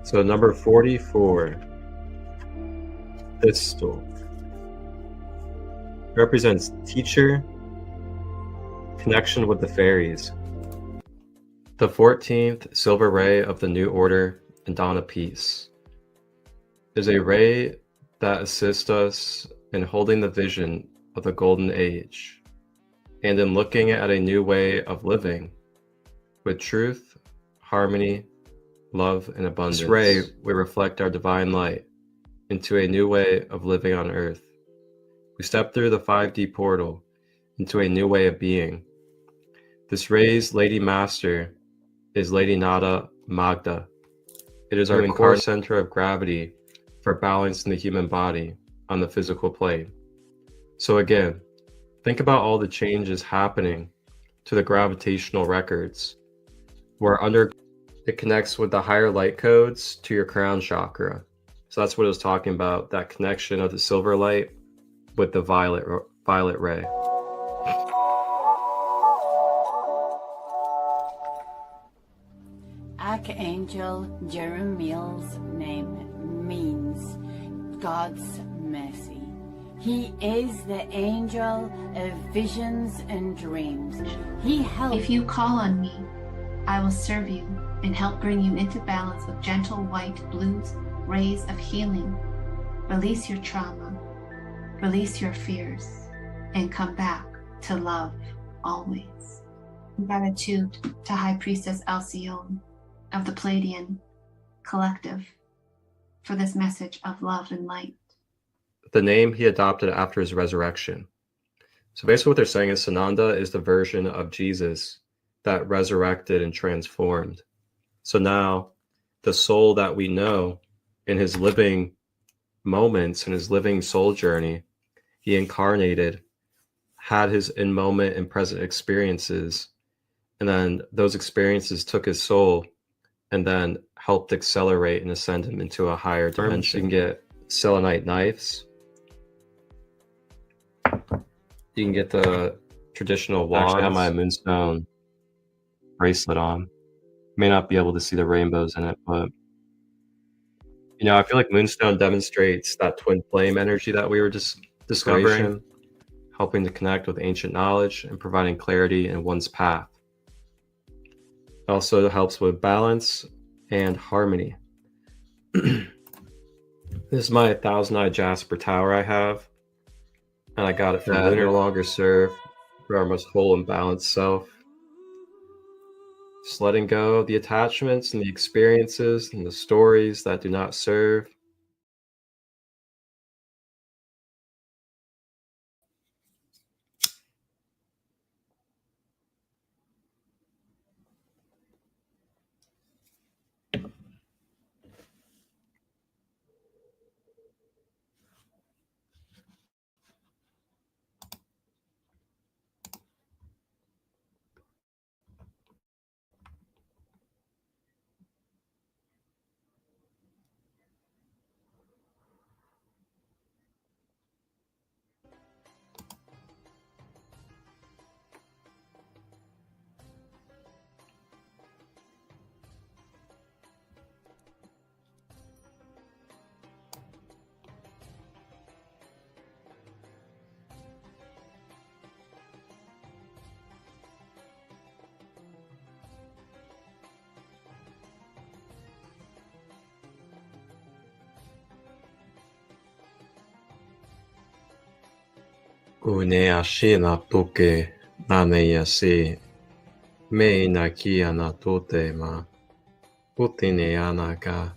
So number 44, Christo, represents teacher, connection with the fairies. The 14th silver ray of the New Order and Dawn of Peace is a ray that assists us in holding the vision of the Golden Age and in looking at a new way of living with truth, harmony, love, and abundance. This ray, we reflect our divine light into a new way of living on Earth. We step through the 5D portal into a new way of being. This ray's Lady Master is Lady Nada Magda. It is our core center of gravity for balancing the human body on the physical plane. So again, think about all the changes happening to the gravitational records, where it connects with the higher light codes to your crown chakra. So that's what it was talking about, that connection of the silver light with the violet ray. Archangel Jeremiel's name means God's mercy. He is the angel of visions and dreams. He helps. If you call on me, I will serve you and help bring you into balance with gentle white blues, rays of healing. Release your trauma, release your fears, and come back to love always. Gratitude to High Priestess Alcyone of the Pleiadian Collective for this message of love and light. The name he adopted after his resurrection. So basically what they're saying is Sananda is the version of Jesus that resurrected and transformed. So now the soul that we know in his living moments, in his living soul journey, he incarnated, had his in-moment and present experiences, and then those experiences took his soul and then helped accelerate and ascend him into a higher dimension. You can get selenite knives. You can get the traditional wands. Actually, I have my moonstone bracelet on. May not be able to see the rainbows in it, but you know, I feel like moonstone demonstrates that twin flame energy that we were just discovering, helping to connect with ancient knowledge and providing clarity in one's path. It also helps with balance and harmony. This is my 1,000-eye jasper tower I have, and I got it from Lunar Longer Serve for our most whole and balanced self. Just letting go of the attachments and the experiences and the stories that do not serve. Uneashina tuke naneyasi me nakiana totema utineanaka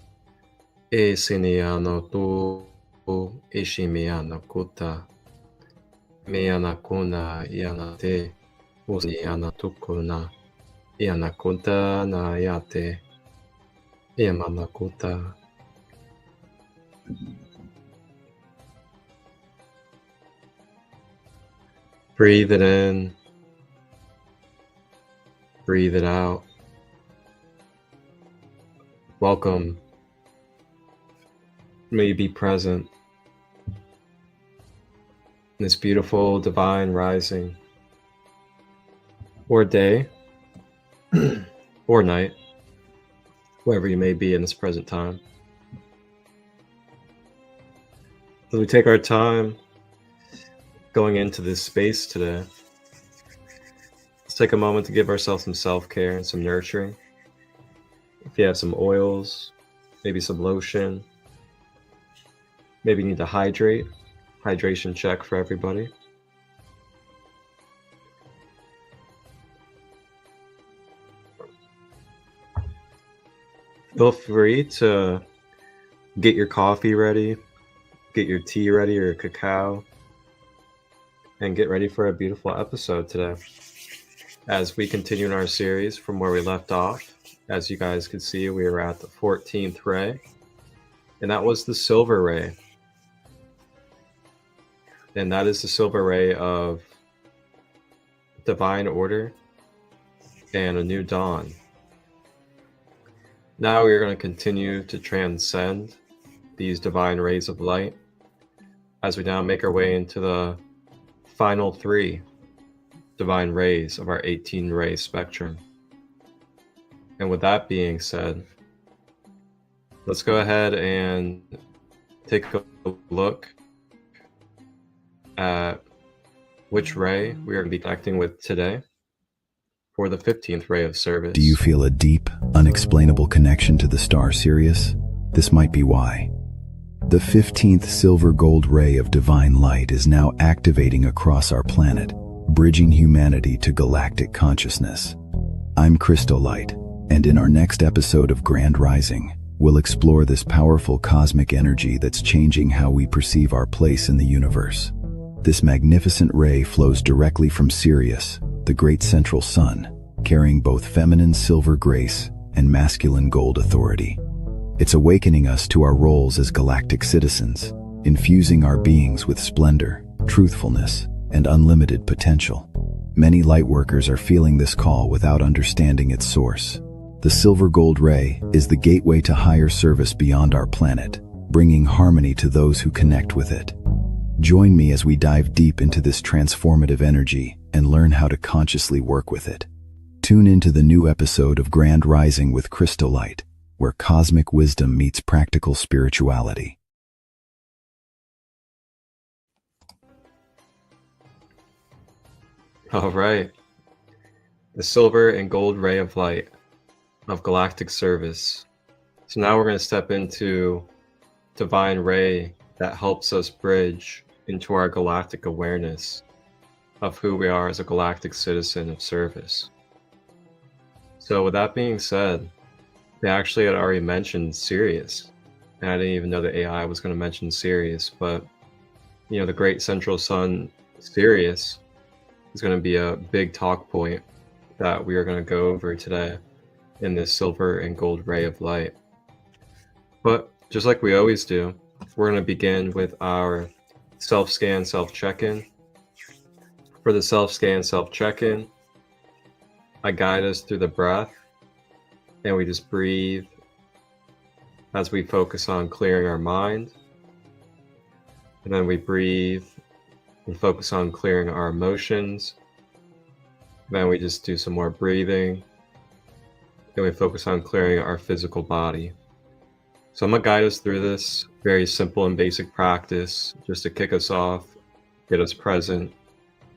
esineano tu ishimiana kuta meanakuna yanate usiana tukuna yanakuta na yate yamanakuta. Breathe it in, breathe it out. Welcome. May you be present in this beautiful divine rising, or day, or night, wherever you may be in this present time. As we take our time going into this space today, let's take a moment to give ourselves some self-care and some nurturing. If you have some oils, maybe some lotion, maybe you need to hydrate. Hydration check for everybody. Feel free to get your coffee ready, get your tea ready or your cacao, and get ready for a beautiful episode today. As we continue in our series from where we left off, as you guys can see, we were at the 14th ray, and that was the silver ray. And that is the silver ray of divine order and a new dawn. Now we are going to continue to transcend these divine rays of light as we now make our way into the final 3 divine rays of our 18 ray spectrum. And with that being said, let's go ahead and take a look at which ray we are going to be connecting with today for the 15th ray of service. Do you feel a deep, unexplainable connection to the star Sirius? This might be why. The 15th silver gold ray of divine light is now activating across our planet, bridging humanity to galactic consciousness. I'm ChristoLight, and in our next episode of Grand Rising, we'll explore this powerful cosmic energy that's changing how we perceive our place in the universe. This magnificent ray flows directly from Sirius, the great central sun, carrying both feminine silver grace and masculine gold authority. It's awakening us to our roles as galactic citizens, infusing our beings with splendor, truthfulness, and unlimited potential. Many lightworkers are feeling this call without understanding its source. The silver gold ray is the gateway to higher service beyond our planet, bringing harmony to those who connect with it. Join me as we dive deep into this transformative energy and learn how to consciously work with it. Tune into the new episode of Grand Rising with ChristoLight, where cosmic wisdom meets practical spirituality. All right. The silver and gold ray of light of galactic service. So now we're going to step into divine ray that helps us bridge into our galactic awareness of who we are as a galactic citizen of service. So with that being said, they actually had already mentioned Sirius, and I didn't even know the AI was going to mention Sirius, but you know, the great central sun Sirius is going to be a big talk point that we are going to go over today in this silver and gold ray of light. But just like we always do, we're going to begin with our self-scan, self-check-in. For the self-scan, self-check-in, I guide us through the breath, and we just breathe as we focus on clearing our mind. And then we breathe and focus on clearing our emotions. Then we just do some more breathing. Then we focus on clearing our physical body. So I'm going to guide us through this very simple and basic practice just to kick us off, get us present,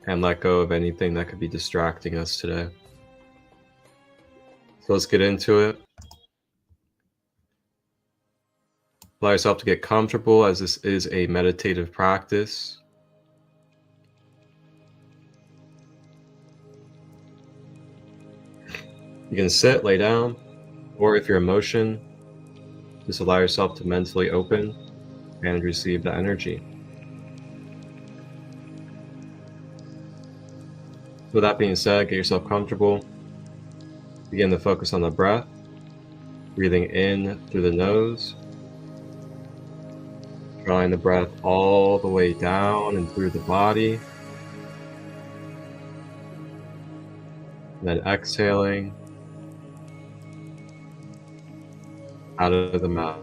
and let go of anything that could be distracting us today. So let's get into it. Allow yourself to get comfortable as this is a meditative practice. You can sit, lay down, or if you're in motion, just allow yourself to mentally open and receive the energy. With that being said, get yourself comfortable. Begin to focus on the breath, breathing in through the nose, drawing the breath all the way down and through the body, and then exhaling out of the mouth.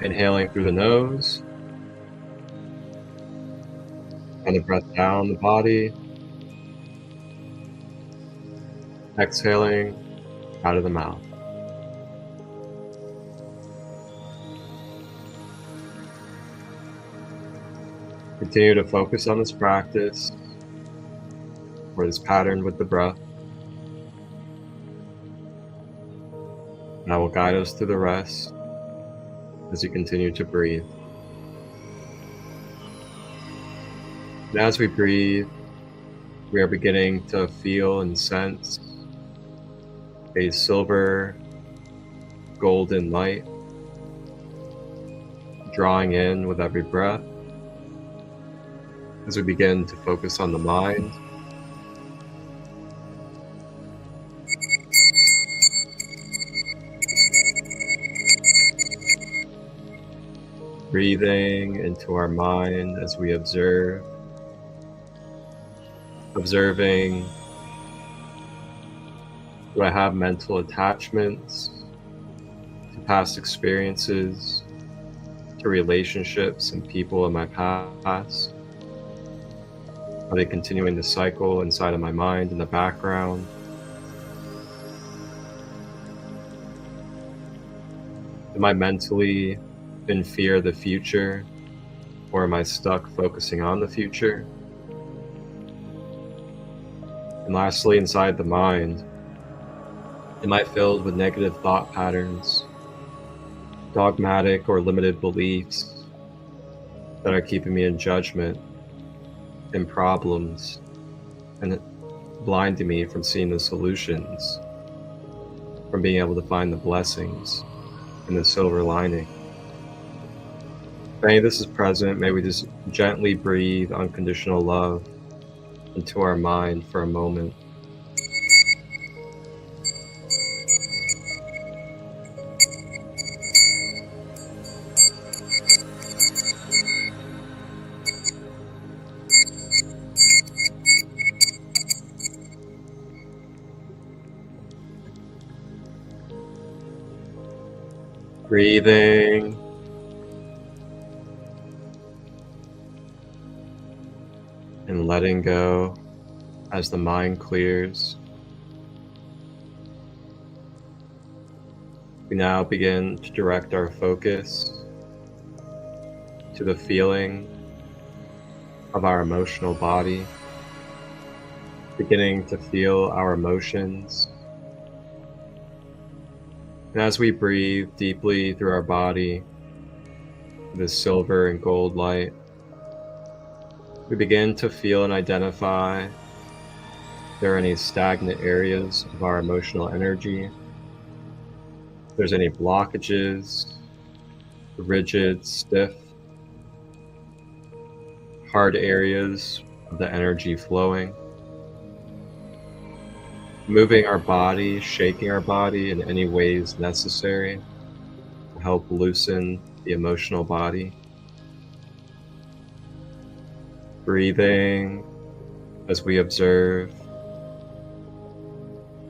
Inhaling through the nose, Send the breath down the body, exhaling out of the mouth. Continue to focus on this practice or this pattern with the breath. And I will guide us through the rest as you continue to breathe. And as we breathe, we are beginning to feel and sense a silver golden light drawing in with every breath as we begin to focus on the mind. Breathing into our mind as we observing, do I have mental attachments to past experiences, to relationships and people in my past? Are they continuing the cycle inside of my mind in the background? Am I mentally in fear of the future, or am I stuck focusing on the future? And lastly, inside the mind, am I filled with negative thought patterns, dogmatic or limited beliefs that are keeping me in judgment and problems and blinding me from seeing the solutions, from being able to find the blessings and the silver lining? If any of this is present, may we just gently breathe unconditional love into our mind for a moment. Breathing and letting go as the mind clears. We now begin to direct our focus to the feeling of our emotional body, beginning to feel our emotions. And as we breathe deeply through our body, this silver and gold light, we begin to feel and identify if there are any stagnant areas of our emotional energy, if there's any blockages, rigid, stiff, hard areas of the energy flowing. Moving our body, shaking our body in any ways necessary to help loosen the emotional body. Breathing as we observe.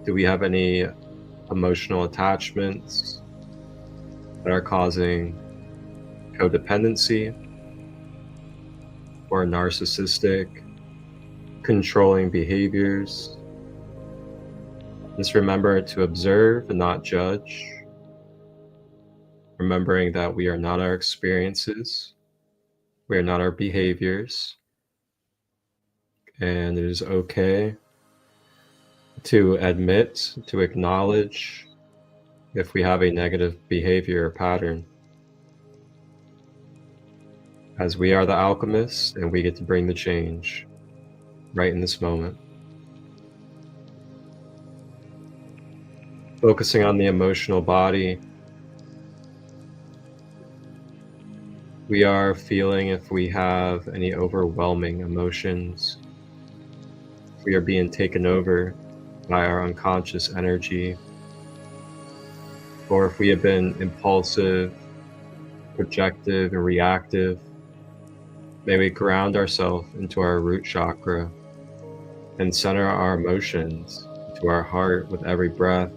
Do we have any emotional attachments that are causing codependency or narcissistic, controlling behaviors? Just remember to observe and not judge, remembering that we are not our experiences, we are not our behaviors, and it is okay to admit, to acknowledge if we have a negative behavior or pattern, as we are the alchemists and we get to bring the change right in this moment. Focusing on the emotional body, we are feeling if we have any overwhelming emotions, if we are being taken over by our unconscious energy, or if we have been impulsive, projective, and reactive. May we ground ourselves into our root chakra and center our emotions into our heart with every breath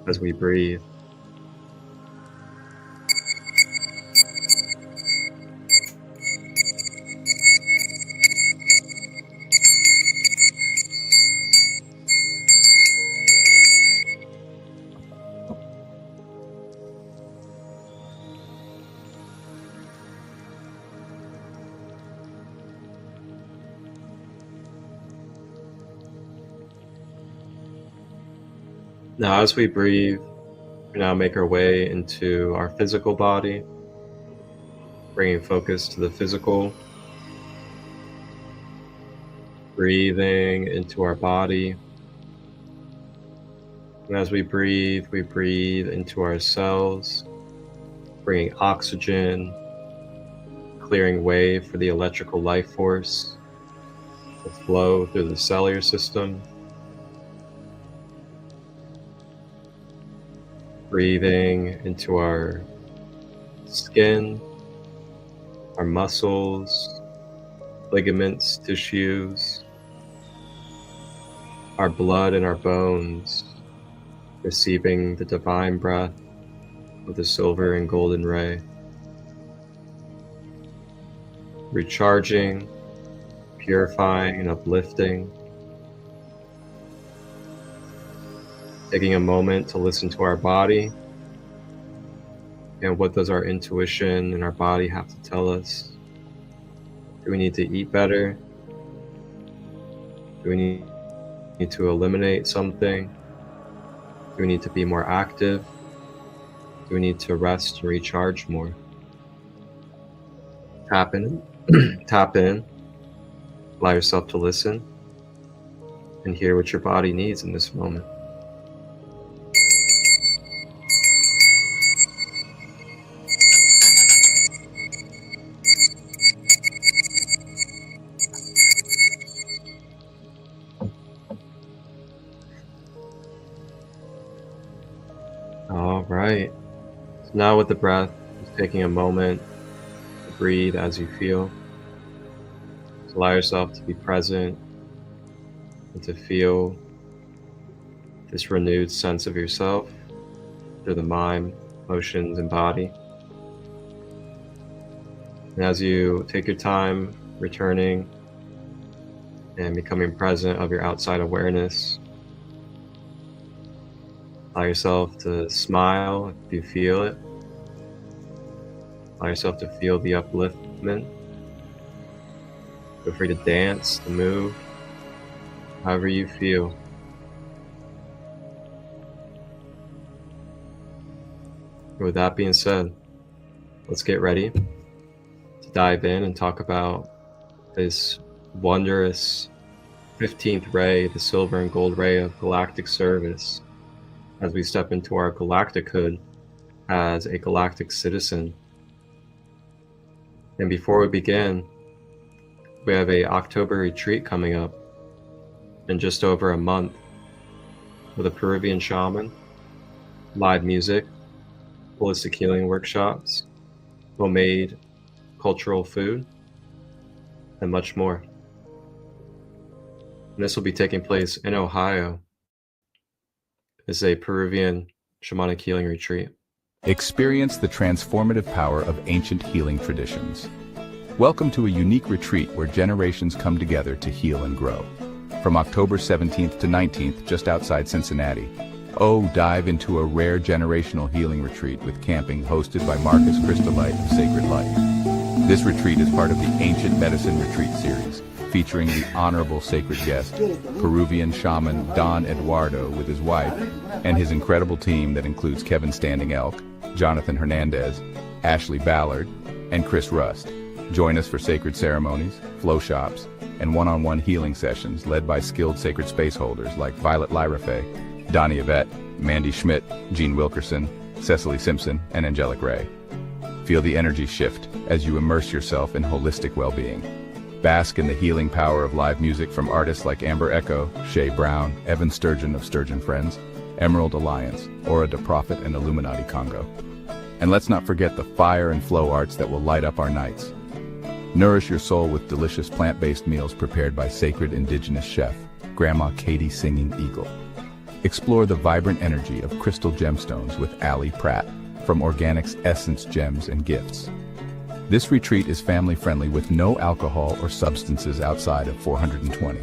as we breathe. Now, as we breathe, we now make our way into our physical body, bringing focus to the physical, breathing into our body. And as we breathe into our cells, bringing oxygen, clearing way for the electrical life force to flow through the cellular system. Breathing into our skin, our muscles, ligaments, tissues, our blood and our bones, receiving the divine breath of the silver and golden ray. Recharging, purifying, and uplifting. Taking a moment to listen to our body and what does our intuition and our body have to tell us. Do we need to eat better? Do we need to eliminate something? Do we need to be more active? Do we need to rest and recharge more? Tap in, allow yourself to listen and hear what your body needs in this moment. All right. So now with the breath, just taking a moment to breathe as you feel. Just allow yourself to be present and to feel this renewed sense of yourself through the mind, emotions, and body. And as you take your time returning and becoming present of your outside awareness, allow yourself to smile if you feel it. Allow yourself to feel the upliftment. Feel free to dance, to move, however you feel. With that being said, let's get ready to dive in and talk about this wondrous 15th ray, the silver and gold ray of galactic service, as we step into our galactichood as a galactic citizen. And before we begin, we have a October retreat coming up in just over a month with a Peruvian shaman, live music, holistic healing workshops, homemade cultural food, and much more. And this will be taking place in Ohio. It's a Peruvian shamanic healing retreat. Experience the transformative power of ancient healing traditions. Welcome to a unique retreat where generations come together to heal and grow. From October 17th to 19th, just outside Cincinnati, dive into a rare generational healing retreat with camping hosted by ChristoLight of ChristoLight. This retreat is part of the Ancient Medicine Retreat series, featuring the honorable sacred guest, Peruvian shaman Don Eduardo with his wife, and his incredible team that includes Kevin Standing Elk, Jonathan Hernandez, Ashley Ballard, and Chris Rust. Join us for sacred ceremonies, flow shops, and one-on-one healing sessions led by skilled sacred space holders like Violet Lyrafe, Donnie Yvette, Mandy Schmidt, Jean Wilkerson, Cecily Simpson, and Angelic Ray. Feel the energy shift as you immerse yourself in holistic well-being. Bask in the healing power of live music from artists like Amber Echo, Shay Brown, Evan Sturgeon of Sturgeon Friends, Emerald Alliance, Aura de Prophet, and Illuminati Congo. And let's not forget the fire and flow arts that will light up our nights. Nourish your soul with delicious plant-based meals prepared by sacred indigenous chef, Grandma Katie Singing Eagle. Explore the vibrant energy of crystal gemstones with Allie Pratt from Organics Essence Gems and Gifts. This retreat is family-friendly with no alcohol or substances outside of 420.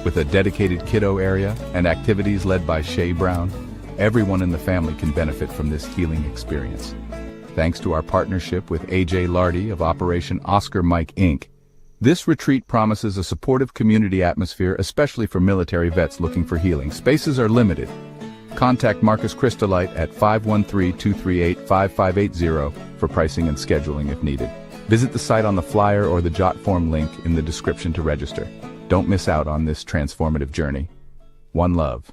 With a dedicated kiddo area and activities led by Shay Brown, everyone in the family can benefit from this healing experience. Thanks to our partnership with AJ Lardy of Operation Oscar Mike Inc., this retreat promises a supportive community atmosphere, especially for military vets looking for healing. Spaces are limited, Contact Marcus ChristoLight at 513-238-5580 for pricing and scheduling if needed. Visit the site on the flyer or the jot form link in the description to register. Don't miss out on this transformative journey. One love.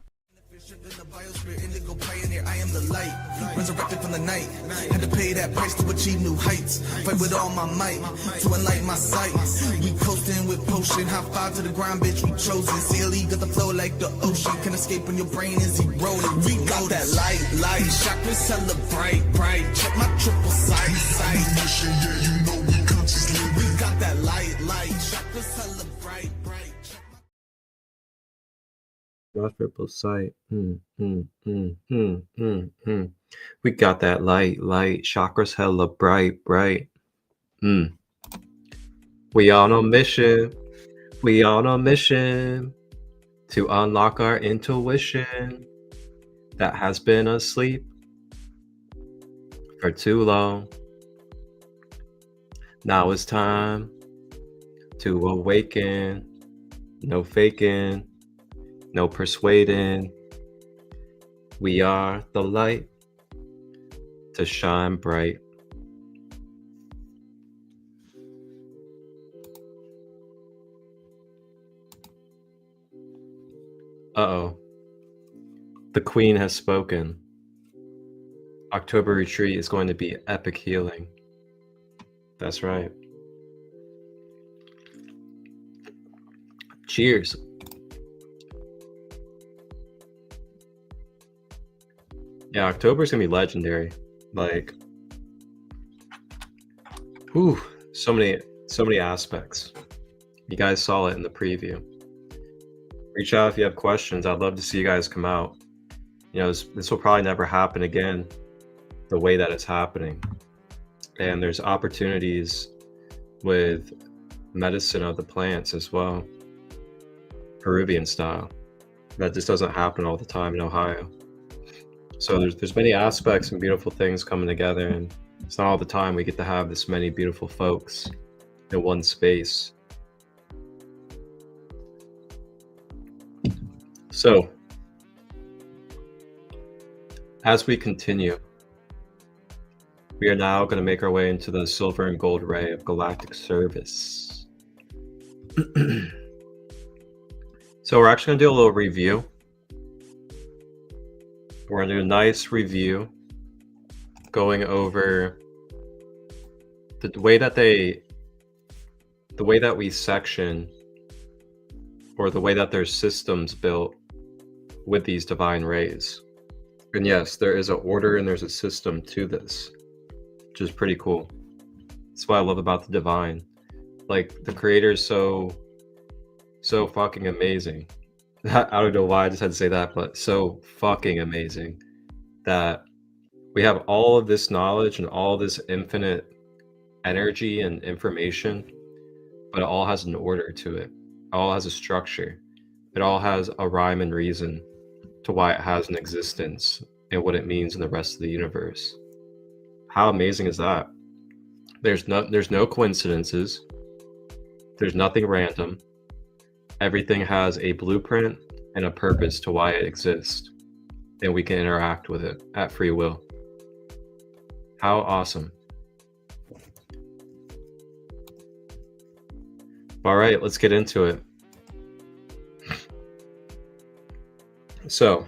I am the light, resurrected from the night. Had to pay that price to achieve new heights. Fight with all my might to enlighten my sight. We coasting with potion, high five to the ground, bitch. We chosen. CLE got the flow like the ocean. Can escape when your brain is eroding. We got that light. Chakras celebrate, bright. Check my triple sight. Yeah, you know we consciously. We got that light. Chakras celebrate, bright. Triple sight. We got that light. Chakras hella bright. We on a mission. To unlock our intuition that has been asleep for too long. Now it's time to awaken. No faking. No persuading. We are the light to shine bright. Uh-oh. The Queen has spoken. October retreat is going to be epic healing. That's right. Cheers. Yeah, October's gonna be legendary. Like, so many aspects. You guys saw it in the preview. Reach out if you have questions. I'd love to see you guys come out. You know, this will probably never happen again, the way that it's happening. And there's opportunities with medicine of the plants as well, Peruvian style. That just doesn't happen all the time in Ohio. So there's many aspects and beautiful things coming together, and it's not all the time we get to have this many beautiful folks in one space. So, as we continue, we are now going to make our way into the silver and gold ray of galactic service. So we're actually going to do a little review. We're going to do a nice review going over the way that we section, or the way that there's systems built with these divine rays. And yes, there is an order and there's a system to this, which is pretty cool. That's what I love about the divine. Like, the creator is so fucking amazing. I don't know why I just had to say that, but so fucking amazing that we have all of this knowledge and all this infinite energy and information, but it all has an order to it. It all has a structure. It all has a rhyme and reason to why it has an existence and what it means in the rest of the universe. How amazing is that? There's no coincidences. There's nothing random. Everything has a blueprint and a purpose to why it exists, and we can interact with it at free will. How awesome. All right, let's get into it. So,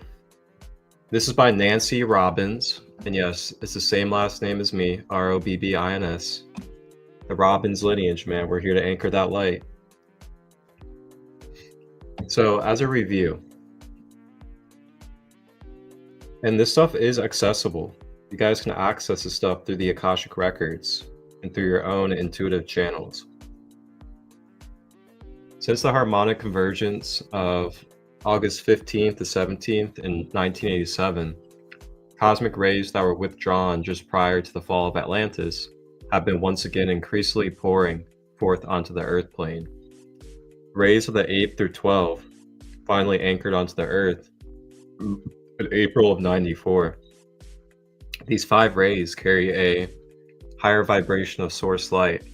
this is by Nancy Robbins, and yes, it's the same last name as me, Robbins. The Robbins lineage, man, we're here to anchor that light. So, as a review, and this stuff is accessible. You guys can access this stuff through the Akashic Records and through your own intuitive channels. Since the harmonic convergence of August 15th to 17th in 1987, cosmic rays that were withdrawn just prior to the fall of Atlantis have been once again increasingly pouring forth onto the Earth plane. Rays of the 8th through 12 finally anchored onto the Earth in April of 94. These 5 rays carry a higher vibration of source light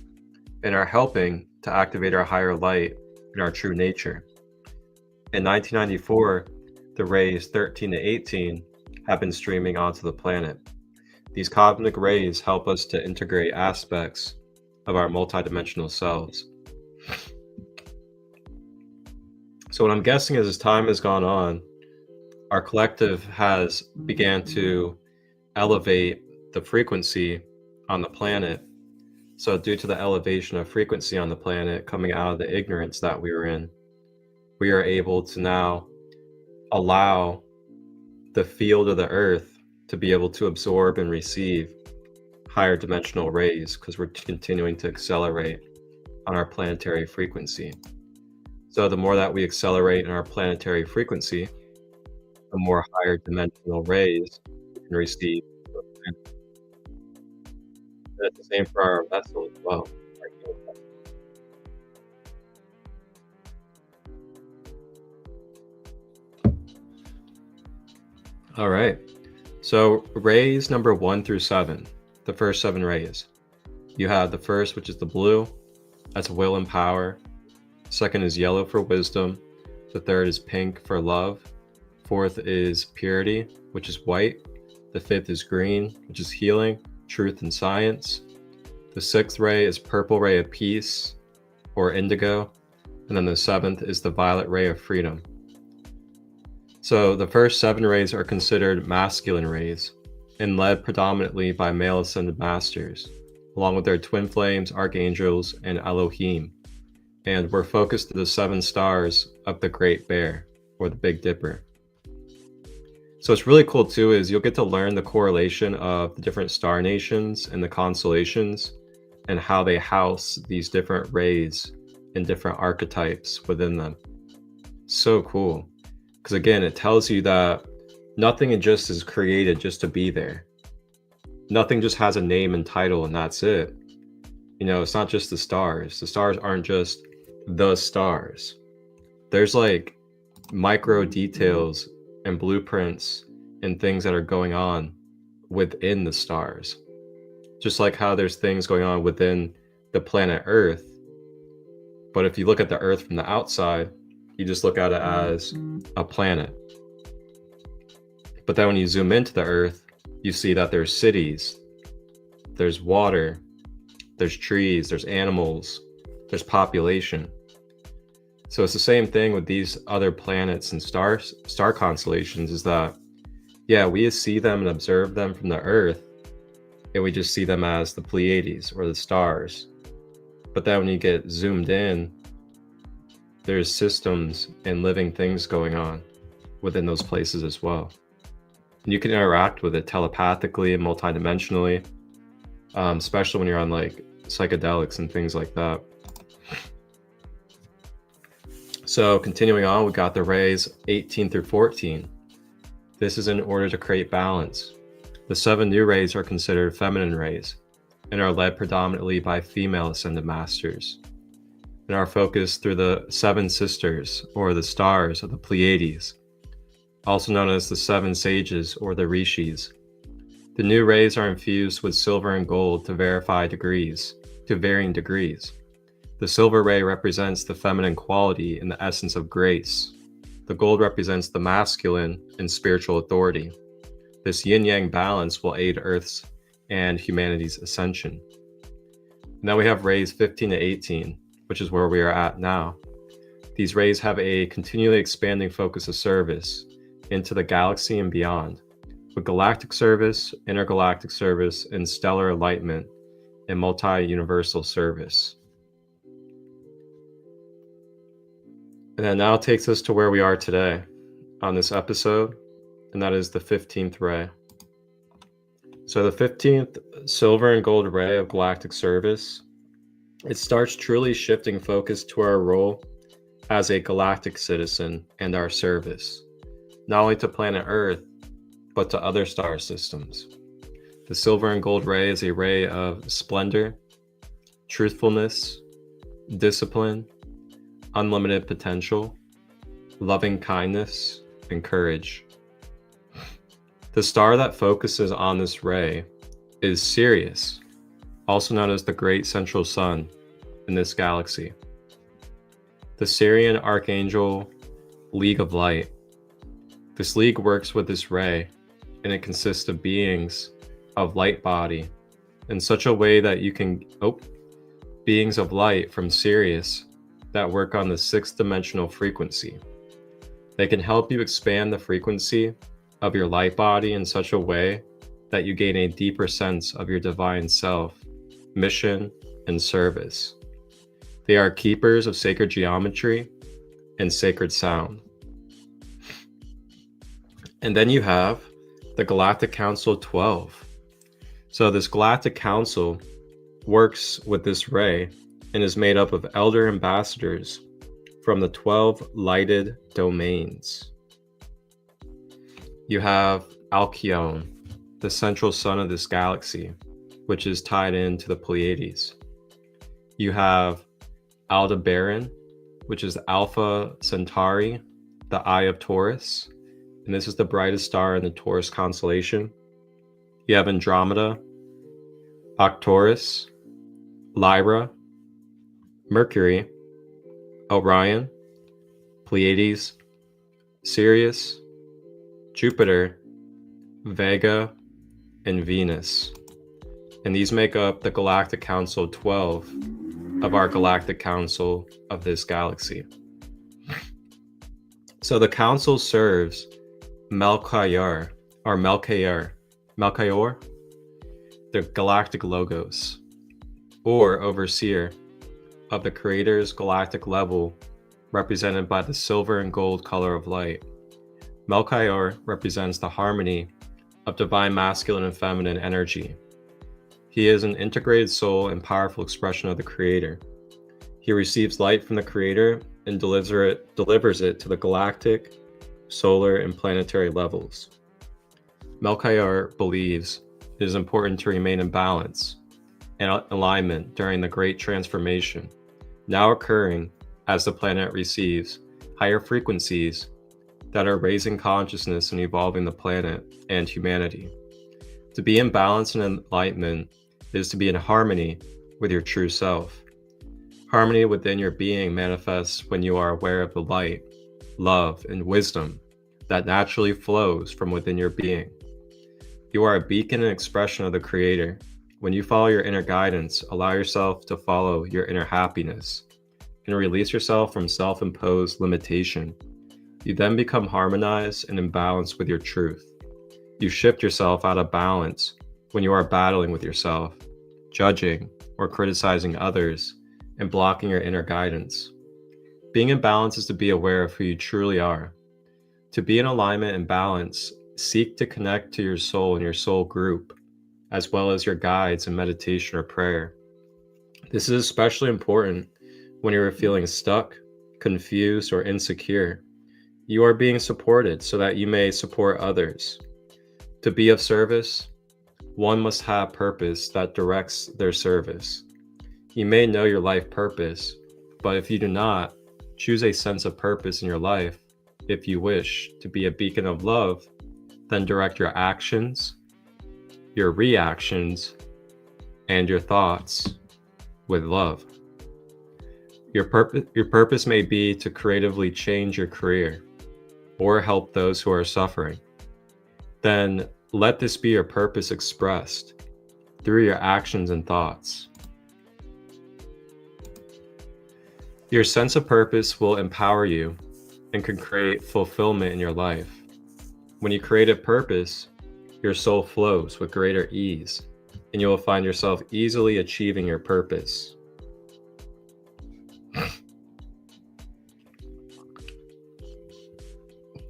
and are helping to activate our higher light and our true nature. In 1994, the rays 13 to 18 have been streaming onto the planet. These cosmic rays help us to integrate aspects of our multidimensional selves. So what I'm guessing is, as time has gone on, our collective has began to elevate the frequency on the planet. So due to the elevation of frequency on the planet coming out of the ignorance that we were in, we are able to now allow the field of the earth to be able to absorb and receive higher dimensional rays, because we're continuing to accelerate on our planetary frequency. So the more that we accelerate in our planetary frequency, the more higher dimensional rays we can receive. That's the same for our vessel as well. All right. So rays number 1 through 7, the first 7 rays. You have the first, which is the blue. That's will and power. Second is yellow for wisdom. The third is pink for love. Fourth is purity, which is white. The fifth is green, which is healing, truth, and science. The sixth ray is purple ray of peace, or indigo. And then the seventh is the violet ray of freedom. So the first 7 rays are considered masculine rays and led predominantly by male ascended masters, along with their twin flames, archangels, and Elohim. And we're focused to the 7 stars of the Great Bear, or the Big Dipper. So what's really cool too is you'll get to learn the correlation of the different star nations and the constellations and how they house these different rays and different archetypes within them. So cool. Because again, it tells you that nothing just is created just to be there. Nothing just has a name and title and that's it. You know, it's not just the stars. The stars aren't just the stars. There's like micro details and blueprints and things that are going on within the stars. Just like how there's things going on within the planet Earth. But if you look at the Earth from the outside, you just look at it as a planet. But then when you zoom into the Earth, you see that there's cities, there's water, there's trees, there's animals, there's population. So it's the same thing with these other planets and star constellations, is that, yeah, we see them and observe them from the Earth, and we just see them as the Pleiades or the stars. But then when you get zoomed in, there's systems and living things going on within those places as well. And you can interact with it telepathically and multidimensionally, especially when you're on like psychedelics and things like that. So continuing on, we got the rays 18 through 14. This is in order to create balance. The 7 new rays are considered feminine rays and are led predominantly by female ascended masters, and are focused through the 7 sisters, or the stars of the Pleiades, also known as the 7 sages or the rishis. The new rays are infused with silver and gold to varying degrees. The silver ray represents the feminine quality and the essence of grace. The gold represents the masculine and spiritual authority. This yin-yang balance will aid Earth's and humanity's ascension. Now we have rays 15 to 18, which is where we are at now. These rays have a continually expanding focus of service into the galaxy and beyond, with galactic service, intergalactic service, and stellar enlightenment and multi-universal service. And that now takes us to where we are today on this episode, and that is the 15th ray. So the 15th silver and gold ray of galactic service, it starts truly shifting focus to our role as a galactic citizen and our service, not only to planet Earth, but to other star systems. The silver and gold ray is a ray of splendor, truthfulness, discipline, unlimited potential, loving kindness, and courage. The star that focuses on this ray is Sirius, also known as the Great Central Sun in this galaxy. The Sirian Archangel League of Light. This league works with this ray and it consists of beings of light body in such a way that you can, beings of light from Sirius that work on the 6th dimensional frequency. They can help you expand the frequency of your light body in such a way that you gain a deeper sense of your divine self, mission, and service. They are keepers of sacred geometry and sacred sound. And then you have the Galactic Council 12. So this Galactic Council works with this ray and is made up of elder ambassadors from the 12 lighted domains. You have Alcyone, the central sun of this galaxy, which is tied into the Pleiades. You have Aldebaran, which is Alpha Centauri, the Eye of Taurus, and this is the brightest star in the Taurus constellation. You have Andromeda, Arcturus, Lyra, Mercury, Orion, Pleiades, Sirius, Jupiter, Vega, and Venus. And these make up the Galactic Council 12 of our Galactic Council of this galaxy. So the council serves Melchior, the galactic logos, or overseer of the creator's galactic level, represented by the silver and gold color of light. Melchior represents the harmony of divine masculine and feminine energy. He is an integrated soul and powerful expression of the creator. He receives light from the creator and delivers it to the galactic, solar, and planetary levels. Melchior believes it is important to remain in balance and alignment during the great transformation now occurring as the planet receives higher frequencies that are raising consciousness and evolving the planet and humanity. To be in balance and enlightenment is to be in harmony with your true self. Harmony within your being manifests when you are aware of the light, love, and wisdom that naturally flows from within your being. You are a beacon and expression of the Creator. When you follow your inner guidance, allow yourself to follow your inner happiness and release yourself from self-imposed limitation. You then become harmonized and in balance with your truth. You shift yourself out of balance when you are battling with yourself, judging or criticizing others, and blocking your inner guidance. Being in balance is to be aware of who you truly are. To be in alignment and balance, seek to connect to your soul and your soul group, as well as your guides in meditation or prayer. This is especially important when you are feeling stuck, confused, or insecure. You are being supported so that you may support others. To be of service, one must have purpose that directs their service. You may know your life purpose, but if you do not, choose a sense of purpose in your life. If you wish to be a beacon of love, then direct your actions, your reactions, and your thoughts with love. Your purpose may be to creatively change your career or help those who are suffering. Then let this be your purpose expressed through your actions and thoughts. Your sense of purpose will empower you and can create fulfillment in your life. When you create a purpose, your soul flows with greater ease, and you will find yourself easily achieving your purpose.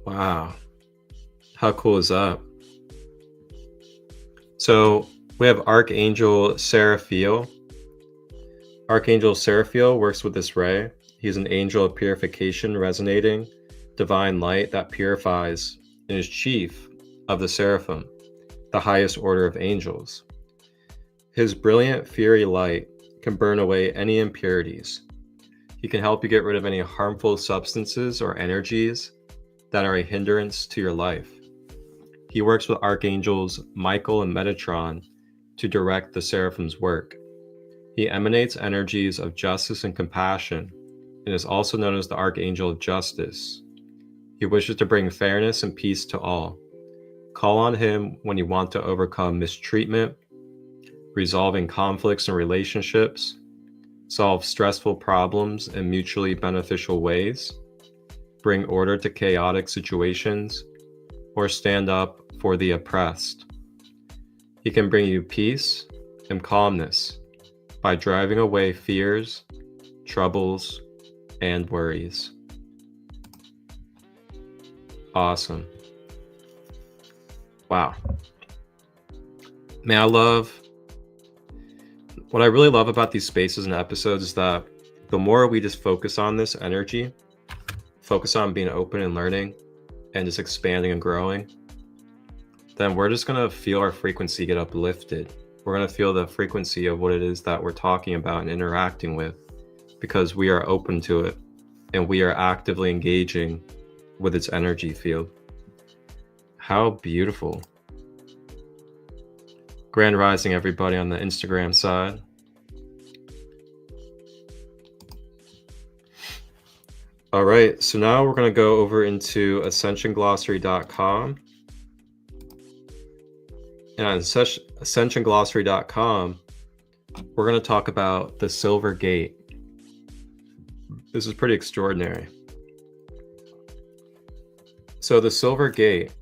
Wow, how cool is that? So we have Archangel Seraphiel. Archangel Seraphiel works with this ray. He's an angel of purification resonating divine light that purifies and is chief of the seraphim, the highest order of angels. His brilliant fiery light can burn away any impurities. He can help you get rid of any harmful substances or energies that are a hindrance to your life. He works with archangels Michael and Metatron to direct the seraphim's work. He emanates energies of justice and compassion and is also known as the Archangel of Justice. He wishes to bring fairness and peace to all. Call on him when you want to overcome mistreatment, resolving conflicts in relationships, solve stressful problems in mutually beneficial ways, bring order to chaotic situations, or stand up for the oppressed. He can bring you peace and calmness by driving away fears, troubles, and worries. Awesome. Wow. Man, what I really love about these spaces and episodes is that the more we just focus on this energy, focus on being open and learning and just expanding and growing, then we're just going to feel our frequency get uplifted. We're going to feel the frequency of what it is that we're talking about and interacting with, because we are open to it and we are actively engaging with its energy field. How beautiful. Grand rising, everybody on the Instagram side. All right, so now we're going to go over into ascensionglossary.com. And on ascensionglossary.com, we're going to talk about the Silver Gate. This is pretty extraordinary. So the Silver Gate,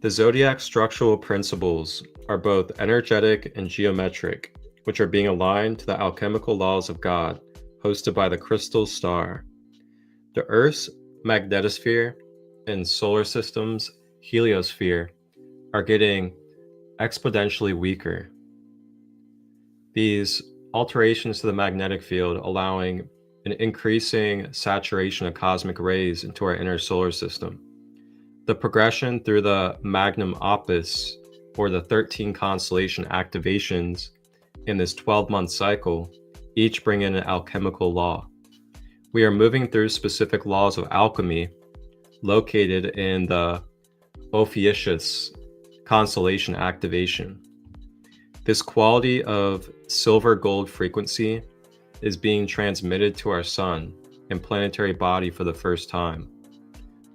the zodiac structural principles are both energetic and geometric, which are being aligned to the alchemical laws of God, hosted by the crystal star. The Earth's magnetosphere and solar system's heliosphere are getting exponentially weaker. These alterations to the magnetic field allowing an increasing saturation of cosmic rays into our inner solar system. The progression through the magnum opus, or the 13 constellation activations in this 12-month cycle, each bring in an alchemical law. We are moving through specific laws of alchemy located in the Ophiuchus constellation activation. This quality of silver gold frequency is being transmitted to our sun and planetary body for the first time.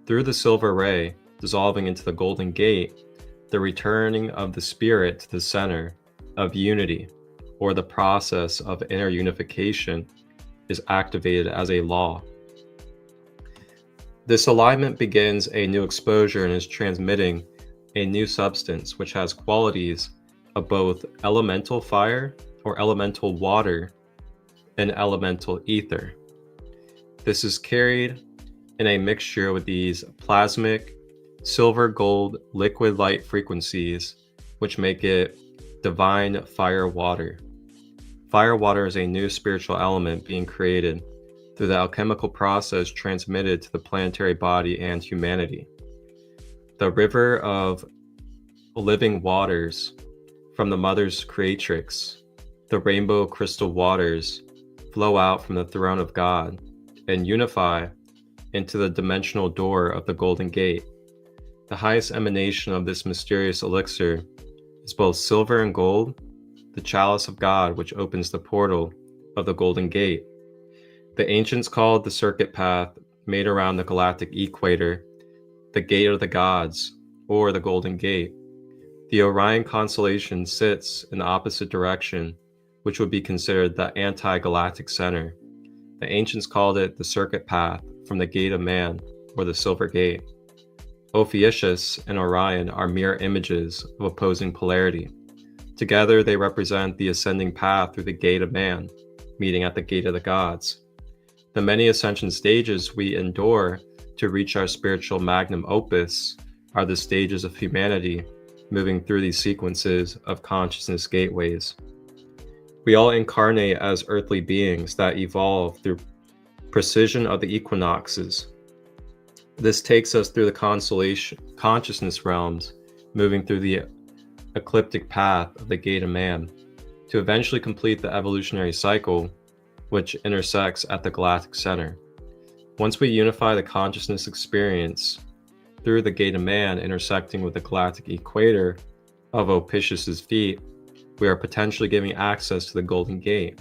Through the silver ray dissolving into the golden gate, the returning of the spirit to the center of unity, or the process of inner unification, is activated as a law. This alignment begins a new exposure and is transmitting a new substance which has qualities of both elemental fire or elemental water and elemental ether. This is carried in a mixture with these plasmic, silver gold, liquid light frequencies, which make it divine fire water. Fire water is a new spiritual element being created through the alchemical process transmitted to the planetary body and humanity. The river of living waters from the Mother's creatrix, the rainbow crystal waters, flow out from the throne of God and unify into the dimensional door of the Golden Gate. The highest emanation of this mysterious elixir is both silver and gold, the chalice of God which opens the portal of the Golden Gate. The ancients called the circuit path made around the galactic equator the Gate of the Gods, or the Golden Gate. The Orion constellation sits in the opposite direction, which would be considered the anti-galactic center. The ancients called it the circuit path from the Gate of Man, or the Silver Gate. Ophiuchus and Orion are mirror images of opposing polarity. Together they represent the ascending path through the Gate of Man, meeting at the Gate of the Gods. The many ascension stages we endure to reach our spiritual magnum opus are the stages of humanity moving through these sequences of consciousness gateways. We all incarnate as earthly beings that evolve through precision of the equinoxes. This takes us through the constellation consciousness realms, moving through the ecliptic path of the Gate of Man, to eventually complete the evolutionary cycle, which intersects at the galactic center. Once we unify the consciousness experience through the Gate of Man intersecting with the galactic equator of Ophiuchus's feet, we are potentially giving access to the Golden Gate.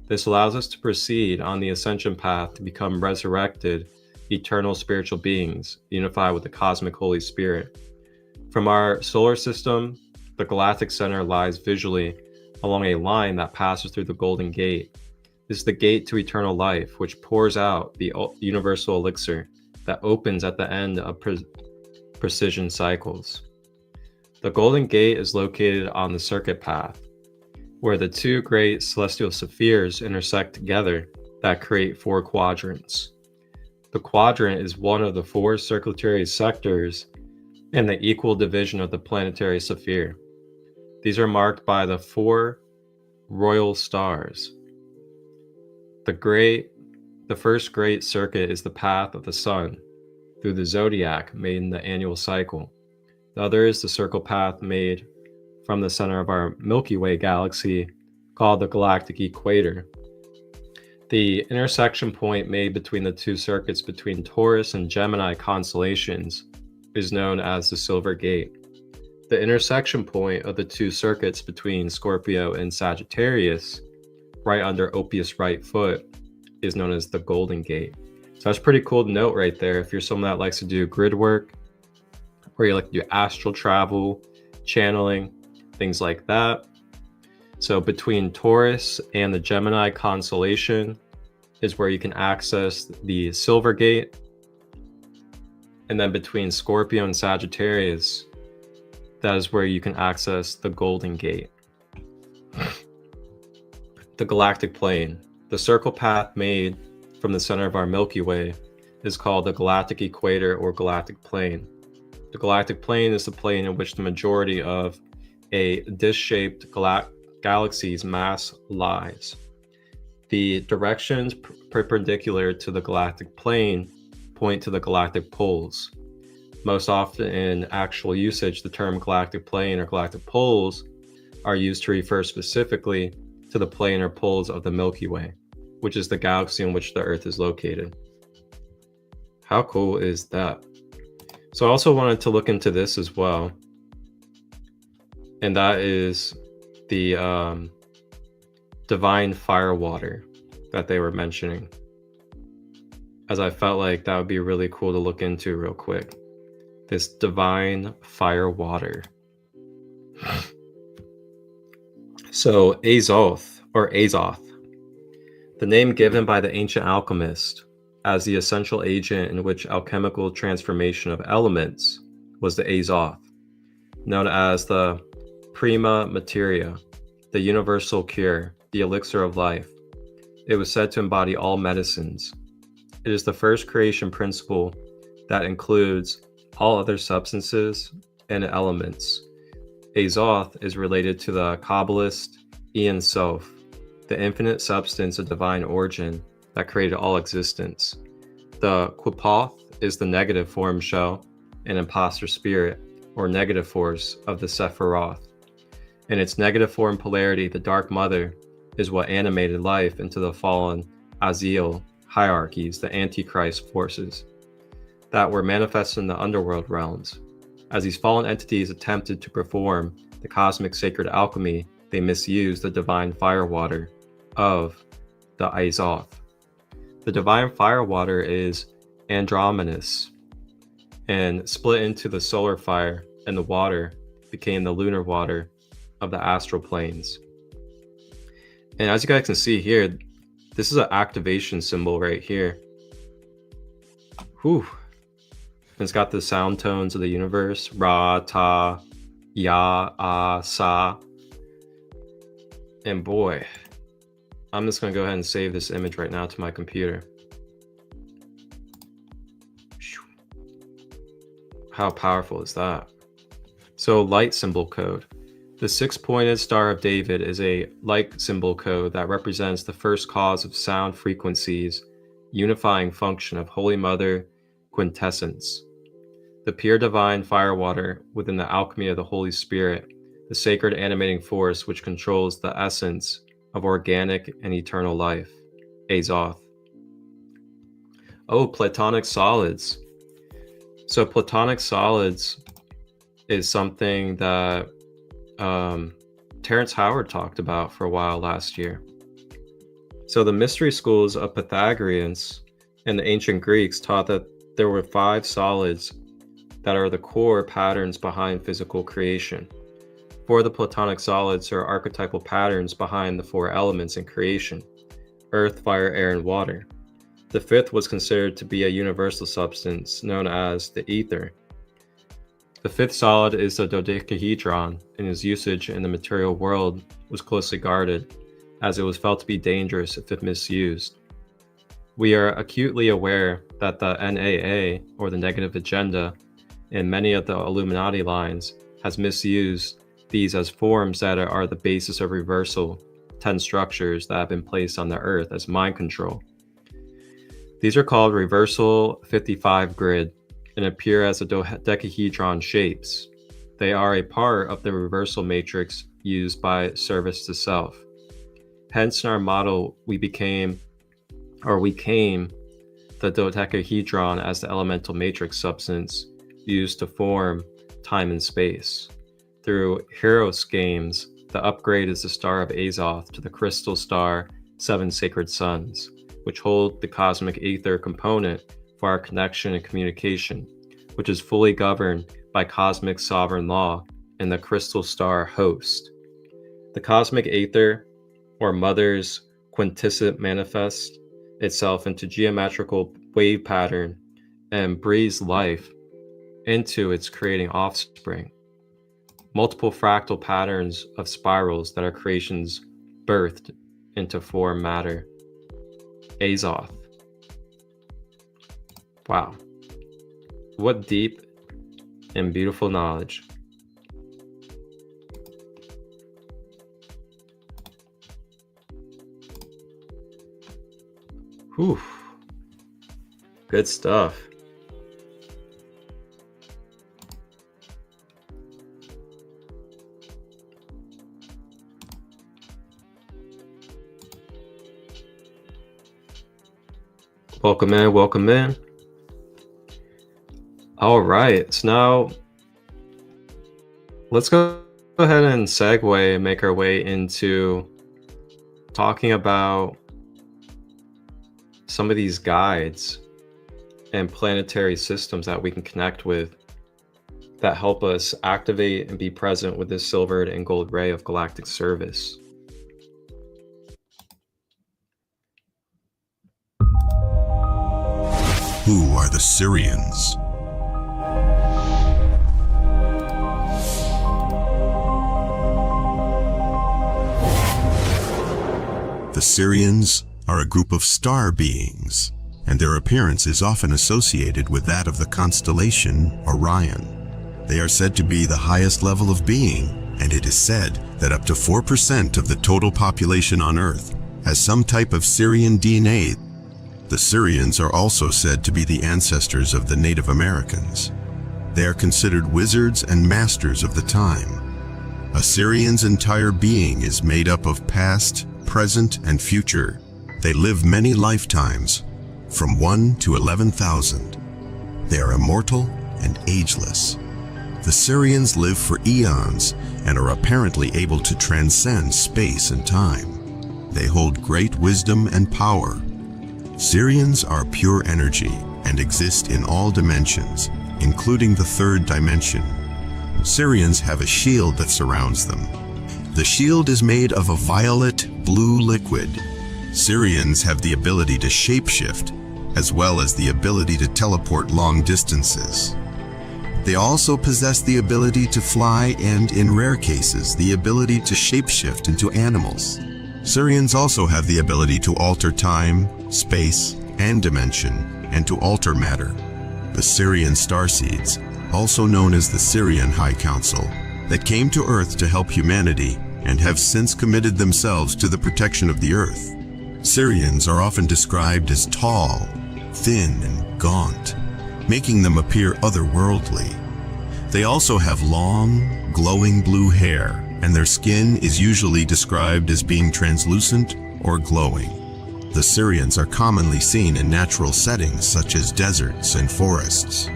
This allows us to proceed on the ascension path to become resurrected eternal spiritual beings, unified with the cosmic Holy Spirit. From our solar system, the galactic center lies visually along a line that passes through the Golden Gate. This is the gate to eternal life, which pours out the universal elixir that opens at the end of precision cycles. The Golden Gate is located on the circuit path, where the two great celestial spheres intersect together that create 4 quadrants. The quadrant is one of the 4 circulatory sectors in the equal division of the planetary sphere. These are marked by the 4 royal stars. The first great circuit is the path of the sun through the zodiac made in the annual cycle. The other is the circle path made from the center of our Milky Way galaxy, called the galactic equator. The intersection point made between the 2 circuits between Taurus and Gemini constellations is known as the Silver Gate. The intersection point of the 2 circuits between Scorpio and Sagittarius, right under Ophius' right foot, is known as the Golden Gate. So that's pretty cool to note right there. If you're someone that likes to do grid work, or you like to do astral travel, channeling, things like that. So between Taurus and the Gemini constellation is where you can access the Silver Gate. And then between Scorpio and Sagittarius, that is where you can access the Golden Gate. The galactic plane. The circle path made from the center of our Milky Way is called the galactic equator or galactic plane. The galactic plane is the plane in which the majority of a disc-shaped galaxy's mass lies. The directions perpendicular to the galactic plane point to the galactic poles. Most often in actual usage, the term galactic plane or galactic poles are used to refer specifically to the plane or poles of the Milky Way, which is the galaxy in which the Earth is located. How cool is that? So I also wanted to look into this as well, and that is the divine fire water that they were mentioning, as I felt like that would be really cool to look into real quick. This divine fire water. So Azoth, or Azoth, the name given by the ancient alchemist as the essential agent in which alchemical transformation of elements, was the Azoth, known as the prima materia, the universal cure, the elixir of life. It was said to embody all medicines. It is the first creation principle that includes all other substances and elements. Azoth is related to the Kabbalist Ein Sof, the infinite substance of divine origin that created all existence. The Quphoth is the negative form shell and imposter spirit, or negative force, of the Sephiroth. In its negative form polarity, the Dark Mother is what animated life into the fallen Aziel hierarchies, the Antichrist forces, that were manifested in the underworld realms. As these fallen entities attempted to perform the cosmic sacred alchemy, they misused the divine fire water of the Azoth. The divine fire water is androgynous and split into the solar fire, and the water became the lunar water of the astral planes. And as you guys can see here, this is an activation symbol right here. Whew. And it's got the sound tones of the universe: Ra, Ta, Ya, Ah, Sa. And boy, I'm just going to go ahead and save this image right now to my computer. How powerful is that? So, light symbol code. The 6-pointed Star of David is a light symbol code that represents the first cause of sound frequencies, unifying function of Holy Mother quintessence. The pure divine firewater within the alchemy of the Holy Spirit, the sacred animating force which controls the essence of organic and eternal life. Azoth. Oh, Platonic solids. So Platonic solids is something that Terrence Howard talked about for a while last year. So the mystery schools of Pythagoreans and the ancient Greeks taught that there were 5 solids that are the core patterns behind physical creation. 4 of the Platonic solids are archetypal patterns behind the 4 elements in creation: earth, fire, air, and water. The 5th was considered to be a universal substance known as the ether. The 5th solid is the dodecahedron, and its usage in the material world was closely guarded, as it was felt to be dangerous if misused. We are acutely aware that the NAA, or the negative agenda, in many of the Illuminati lines has misused these as forms that are the basis of reversal 10 structures that have been placed on the earth as mind control. These are called reversal 55 grid and appear as a dodecahedron shapes. They are a part of the reversal matrix used by service to self. Hence in our model, we came the dodecahedron as the elemental matrix substance used to form time and space. Through Heros games, the upgrade is the Star of Azoth to the crystal star 7 Sacred Suns, which hold the cosmic ether component for our connection and communication, which is fully governed by cosmic sovereign law and the crystal star host. The cosmic ether, or mother's quintessence, manifests itself into geometrical wave pattern and breathes life into its creating offspring. Multiple fractal patterns of spirals that are creations birthed into form matter. Azoth. Wow. What deep and beautiful knowledge. Whew. Good stuff. Welcome in, welcome in. All right, so now let's go ahead and segue and make our way into talking about some of these guides and planetary systems that we can connect with that help us activate and be present with this silvered and gold ray of galactic service. Who are the Syrians? The Syrians are a group of star beings, and their appearance is often associated with that of the constellation Orion. They are said to be the highest level of being, and it is said that up to 4% of the total population on Earth has some type of Syrian DNA. The Syrians are also said to be the ancestors of the Native Americans. They are considered wizards and masters of the time. A Syrian's entire being is made up of past, present, and future. They live many lifetimes, from 1 to 11,000. They are immortal and ageless. The Syrians live for eons and are apparently able to transcend space and time. They hold great wisdom and power. Syrians are pure energy and exist in all dimensions, including the 3rd dimension. Syrians have a shield that surrounds them. The shield is made of a violet-blue liquid. Syrians have the ability to shapeshift, as well as the ability to teleport long distances. They also possess the ability to fly and, in rare cases, the ability to shapeshift into animals. Syrians also have the ability to alter time, space, and dimension, and to alter matter. The Syrian starseeds, also known as the Syrian High Council, that came to Earth to help humanity and have since committed themselves to the protection of the Earth. Syrians are often described as tall, thin, and gaunt, making them appear otherworldly. They also have long, glowing blue hair, and their skin is usually described as being translucent or glowing. The Syrians are commonly seen in natural settings such as deserts and forests.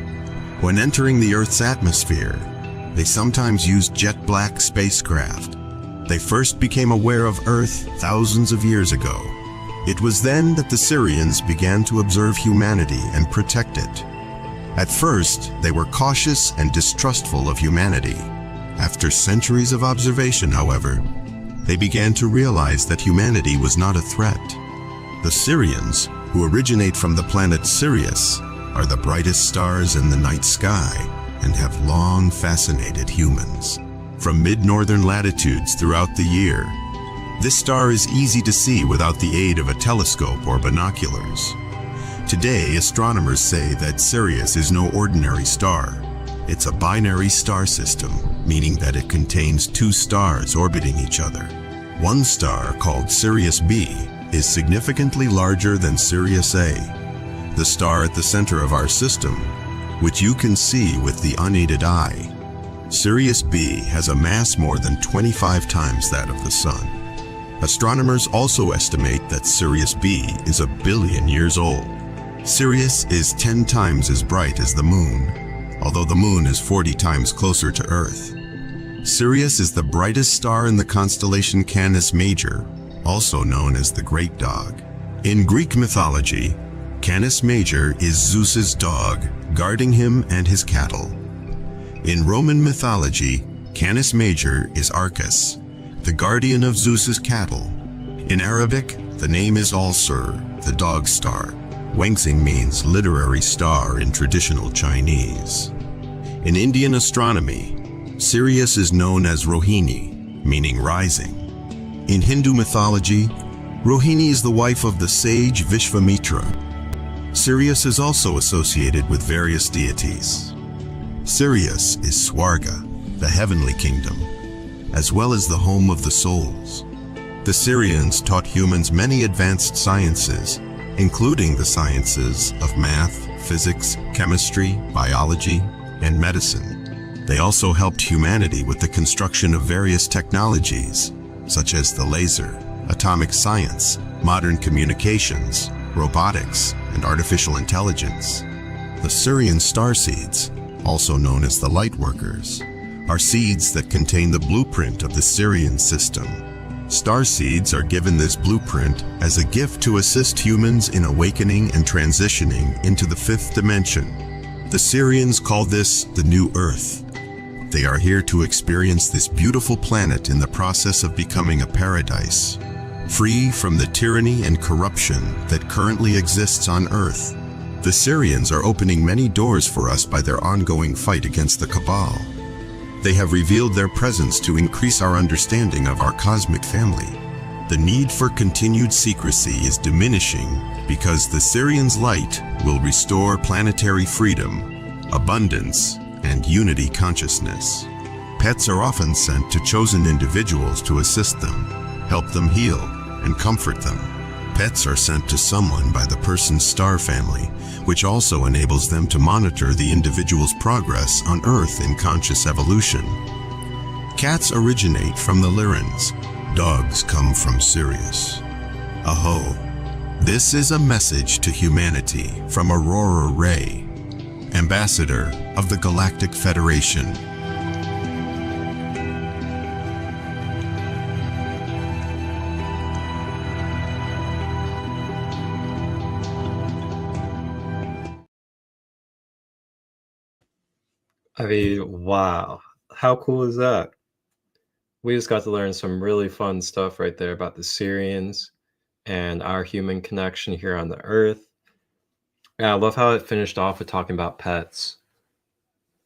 When entering the Earth's atmosphere, they sometimes use jet black spacecraft. They first became aware of Earth thousands of years ago. It was then that the Syrians began to observe humanity and protect it. At first, they were cautious and distrustful of humanity. After centuries of observation, however, they began to realize that humanity was not a threat. The Syrians, who originate from the planet Sirius, are the brightest stars in the night sky and have long fascinated humans. From mid-northern latitudes throughout the year, this star is easy to see without the aid of a telescope or binoculars. Today, astronomers say that Sirius is no ordinary star. It's a binary star system, meaning that it contains two stars orbiting each other. One star, called Sirius B, is significantly larger than Sirius A, the star at the center of our system, which you can see with the unaided eye. Sirius B has a mass more than 25 times that of the Sun. Astronomers also estimate that Sirius B is 1 billion years old. Sirius is 10 times as bright as the Moon, although the Moon is 40 times closer to Earth. Sirius is the brightest star in the constellation Canis Major, also known as the Great Dog. In Greek mythology, Canis Major is Zeus's dog, guarding him and his cattle. In Roman mythology, Canis Major is Arcus, the guardian of Zeus's cattle. In Arabic, the name is Al-Sur, the dog star. Wengxing means literary star in traditional Chinese. In Indian astronomy, Sirius is known as Rohini, meaning rising. In Hindu mythology, Rohini is the wife of the sage Vishvamitra. Sirius is also associated with various deities. Sirius is Swarga, the heavenly kingdom, as well as the home of the souls. The Syrians taught humans many advanced sciences, including the sciences of math, physics, chemistry, biology, and medicine. They also helped humanity with the construction of various technologies, such as the laser, atomic science, modern communications, robotics, and artificial intelligence. The Syrian star seeds, also known as the light workers, are seeds that contain the blueprint of the Syrian system. Star seeds are given this blueprint as a gift to assist humans in awakening and transitioning into the fifth dimension. The Syrians call this the New Earth. They are here to experience this beautiful planet in the process of becoming a paradise, free from the tyranny and corruption that currently exists on Earth. The Syrians are opening many doors for us by their ongoing fight against the Cabal. They have revealed their presence to increase our understanding of our cosmic family. The need for continued secrecy is diminishing because the Syrians' light will restore planetary freedom, abundance, and unity consciousness. Pets are often sent to chosen individuals to assist them, help them heal, and comfort them. Pets are sent to someone by the person's star family, which also enables them to monitor the individual's progress on Earth in conscious evolution. Cats originate from the Lyrans. Dogs come from Sirius. Aho. This is a message to humanity from Aurora Ray, Ambassador of the Galactic Federation. I mean, wow. How cool is that? We just got to learn some really fun stuff right there about the Syrians and our human connection here on the Earth. Yeah, I love how it finished off with talking about pets.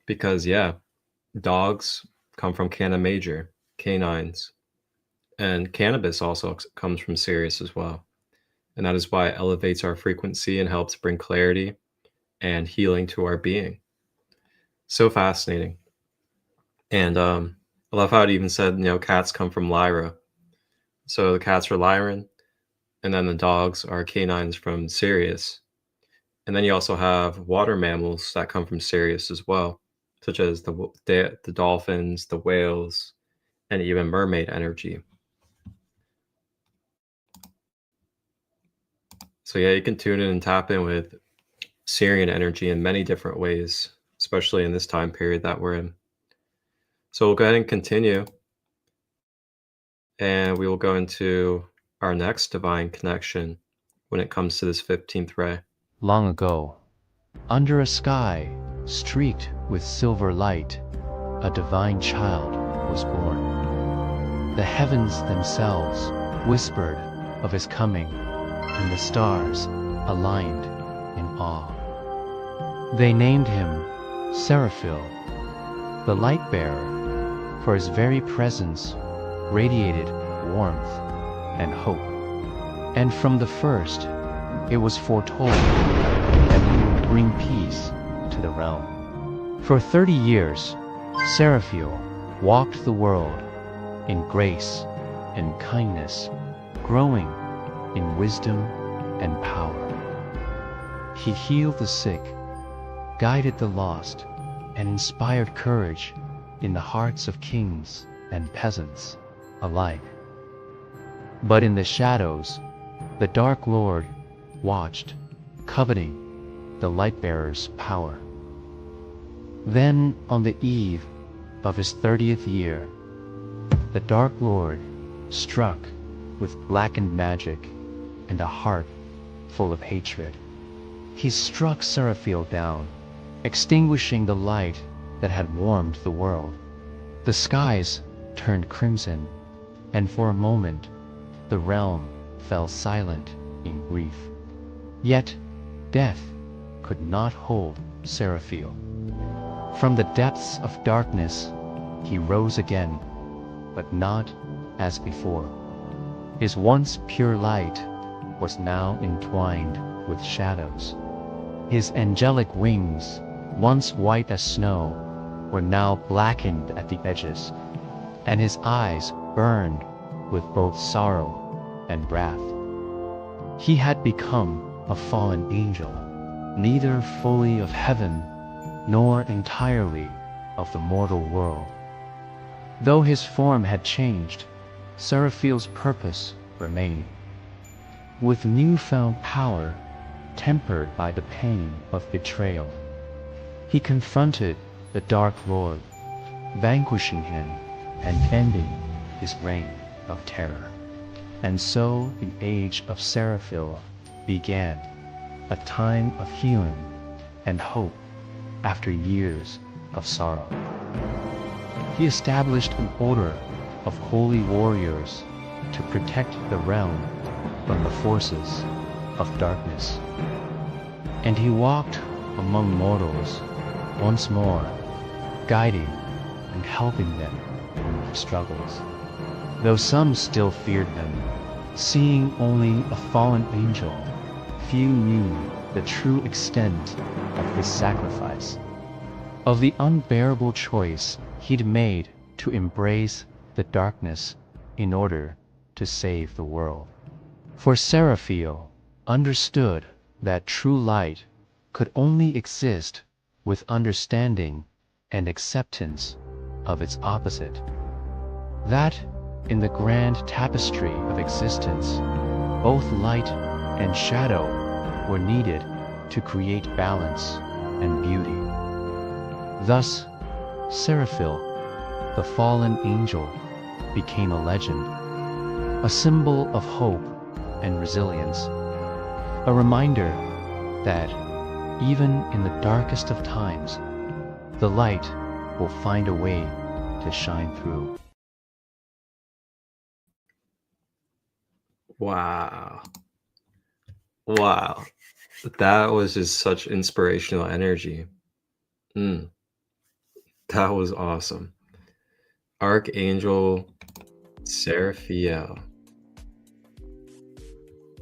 Because, yeah, dogs come from Cana Major, canines. And cannabis also comes from Sirius as well. And that is why it elevates our frequency and helps bring clarity and healing to our being. So fascinating. And I love how it even said, cats come from Lyra. So the cats are Lyran, and then the dogs are canines from Sirius. And then you also have water mammals that come from Sirius as well, such as the dolphins, the whales, and even mermaid energy. So yeah, you can tune in and tap in with Syrian energy in many different ways, especially in this time period that we're in. So we'll go ahead and continue, and we will go into our next divine connection, when it comes to this 15th ray. Long ago, under a sky streaked with silver light, a divine child was born. The heavens themselves whispered of his coming, and the stars aligned in awe. They named him Seraphil, the light bearer, for his very presence radiated warmth and hope. And from the first, it was foretold that he would bring peace to the realm. For 30 years, Seraphil walked the world in grace and kindness, growing in wisdom and power. He healed the sick, guided the lost, and inspired courage in the hearts of kings and peasants alike. But in the shadows, the Dark Lord watched, coveting the light-bearer's power. Then, on the eve of his 30th year, the Dark Lord struck with blackened magic and a heart full of hatred. He struck Seraphil down, extinguishing the light that had warmed the world. The skies turned crimson, and for a moment, the realm fell silent in grief. Yet, death could not hold Seraphil. From the depths of darkness, he rose again, but not as before. His once pure light was now entwined with shadows. His angelic wings, once white as snow, were now blackened at the edges, and his eyes burned with both sorrow and wrath. He had become a fallen angel, neither fully of heaven nor entirely of the mortal world. Though his form had changed, Seraphil's purpose remained. With newfound power, tempered by the pain of betrayal, he confronted the Dark Lord, vanquishing him and ending his reign of terror. And so the age of Seraphil began, a time of healing and hope after years of sorrow. He established an order of holy warriors to protect the realm from the forces of darkness. And he walked among mortals once more, guiding and helping them in their struggles. Though some still feared him, seeing only a fallen angel, few knew the true extent of his sacrifice, of the unbearable choice he'd made to embrace the darkness in order to save the world. For Seraphil understood that true light could only exist with understanding and acceptance of its opposite. That in the grand tapestry of existence, both light and shadow were needed to create balance and beauty. Thus, Seraphil, the fallen angel, became a legend, a symbol of hope and resilience, a reminder that even in the darkest of times, the light will find a way to shine through. Wow. Wow. That was just such inspirational energy. That was awesome. Archangel Seraphiel.